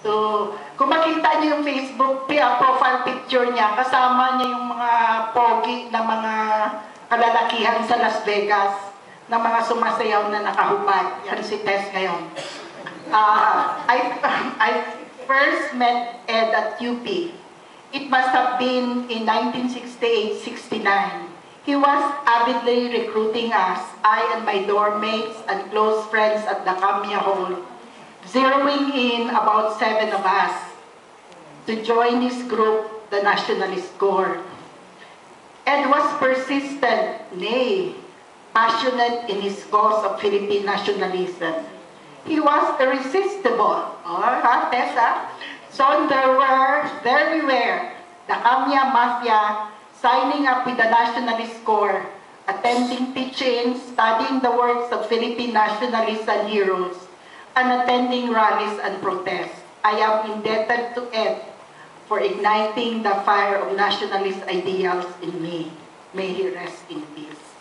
So, kung makita niyo yung Facebook profile picture niya, kasama niya yung mga pogi na mga kalalakihan sa Las Vegas na mga sumasayaw na nakahubad. Yan si Tess ngayon. I first met Ed at UP. It must have been in 1968-69. He was avidly recruiting us, I and my dorm mates and close friends at the Camia Hall, zeroing in about 7 of us to join his group, the Nationalist Corps. Ed was persistent, nay, passionate in his cause of Philippine nationalism. He was irresistible. Tessa? So there we were, the Camia Mafia, signing up with the Nationalist Corps, attending teach-ins, studying the works of Philippine nationalists and heroes, and attending rallies and protests. I am indebted to Ed for igniting the fire of nationalist ideals in me. May he rest in peace.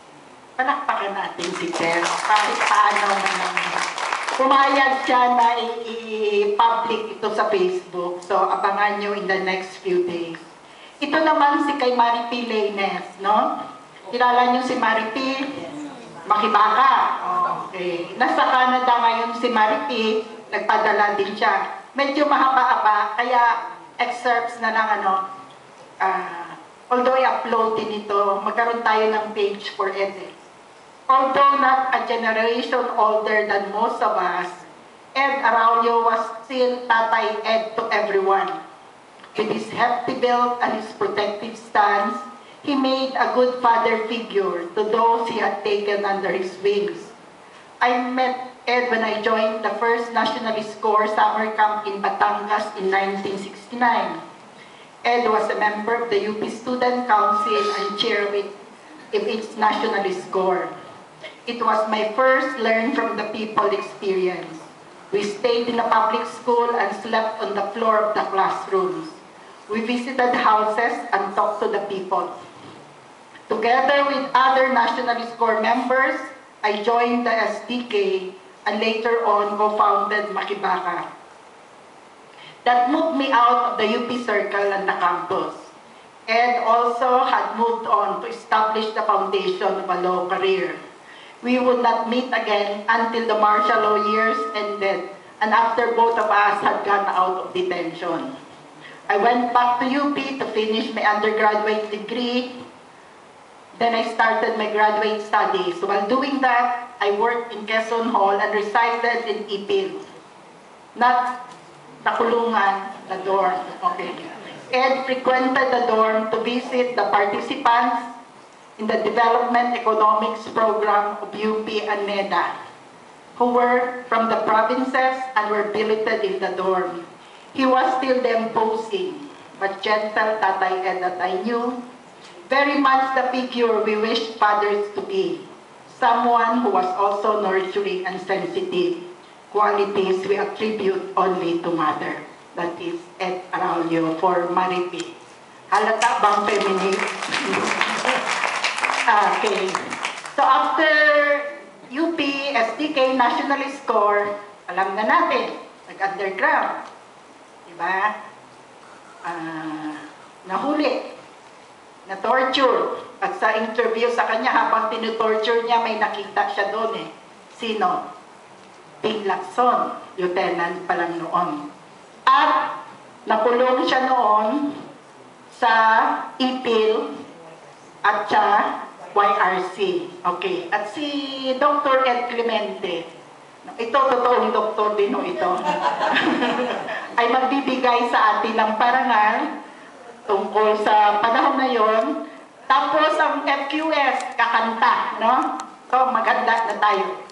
Palakpakan natin si Tess kahit paano pumayag siya na i-public ito sa Facebook. So, abangan nyo in the next few days. Ito naman si kay Maripi Lainez, no? Kilala nyo si Maripi? Makibaka. Okay. Nasa Canada ngayon si Maripi, nagpadala din siya. Medyo mahaba-haba, kaya excerpts na lang although i-upload din ito, magkaroon tayo ng page for Ed. Although not a generation older than most of us, Ed Araulio was still Tatay Ed to everyone. With his hefty build and his protective stance, he made a good father figure to those he had taken under his wings. I met Ed when I joined the first Nationalist Corps summer camp in Batangas in 1969. Ed was a member of the UP Student Council and chair of its Nationalist Corps. It was my first learn from the people experience. We stayed in a public school and slept on the floor of the classrooms. We visited houses and talked to the people. Together with other Nationalist Corps members, I joined the SDK and later on co-founded Makibaka. That moved me out of the UP circle and the campus. Ed also had moved on to establish the foundation of a law career. We would not meet again until the martial law years ended and after both of us had gone out of detention. I went back to UP to finish my undergraduate degree. Then I started my graduate studies. While doing that, I worked in Quezon Hall and resided in Ipil. Not nakulungan, the dorm. Okay. Ed frequented the dorm to visit the participants in the Development Economics Program of UP and NEDA, who were from the provinces and were billeted in the dorm. He was still the imposing but gentle Tatay Ed that I knew, very much the figure we wished fathers to be, someone who was also nurturing and sensitive, qualities we attribute only to mother. That is Ed Araulio for Maripi. Halata bang feminist? Okay. So after UP, SDK, Nationalist Corps, alam na natin, nag-underground. Diba? Nahuli. Na-torture. At sa interview sa kanya, habang tinutorture niya, may nakita siya doon eh. Sino? Ping Lacson, lieutenant pa lang noon. At nakulong siya noon sa Ipil at sa YRC. Okay. At si Dr. Ed Clemente, ito, totoong doktor din ito, ay magbibigay sa atin ng parangal tungkol sa panahon na yon. Tapos ang FQS, kakanta, no? So maganda na tayo.